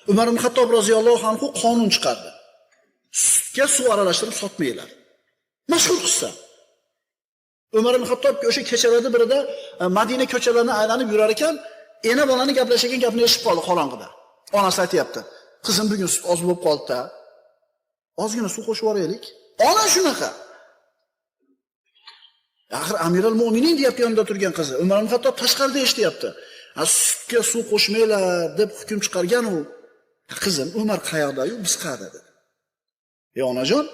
Umar ibn Xattob roziyallohu anhu qonun chiqardi. Sutga suv aralashtirib sotmaylar. Mashhur qissa. Umar ibn Xattob o'sha kechalarda birida Madina ko'chalarini aylanib yurar ekan, ena bolani gaplashgan gapni eshitib qoldi qorong'ida. Onasi aytayapti: "Qizim, bugun sut oz bo'lib qoldi-da. Ozgina suv qo'shib yuboraylik." Ona shunaqa. Axir Amirul Mo'minin deyapti yonida turgan qizi. Umar ibn Xattob tashqarida eshityapti. Sutga suv qo'shmaylar deb hukm chiqargan u. Qizim, Umar qayoqda-yu, biz qayerda dedi. Onajon,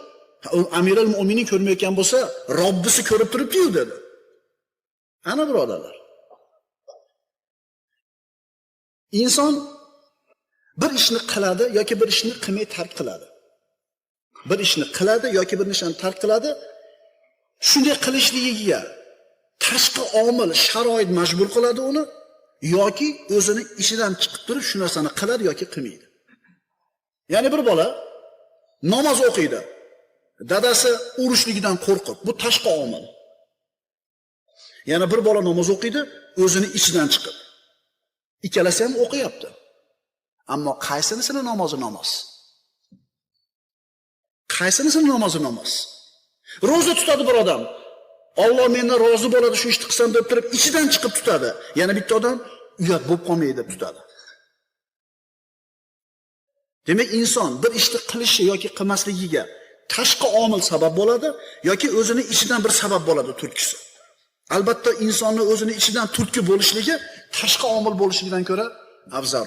Amirul Mo'minin ko'rmayotgan bo'lsa, Robbisi ko'rib turibdi-yu dedi. Ana birodarlar. Inson bir ishni qiladi yoki bir ishni qilmay tark qiladi. Bir ishni qiladi yoki bir ishni tark qiladi. Shunday qilishligiga tashqi omil, sharoit majbur qiladi uni yoki o'zini ishidan chiqib turib shu narsani qiladi yoki qilmaydi. Ya'ni bir bola namoz o'qiydi. Dadasi urushligidan qo'rqib, bu tashqi omil. Yana bir bola namoz o'qiydi, o'zini ichidan chiqib. Ikkalasi ham o'qiyapti. Ammo qaysinisini namozi namoz? Qaysinisini namozi namoz? Roza tutadi bir odam. Alloh mendan rozi bo'ladi shu ishni qilsam deb turib ichidan chiqib tutadi. Yana bitta odam uyat bo'lib qolmaydi deb tutadi. Demak, inson bir ishni qilishi yoki qilmasligiga tashqi omil sabab bo'ladi yoki o'zini ichidan bir sabab bo'ladi turtkisi. Albatta insonni o'zini ichidan turtki bo'lishligi tashqi omil bo'lishligidan ko'ra afzal.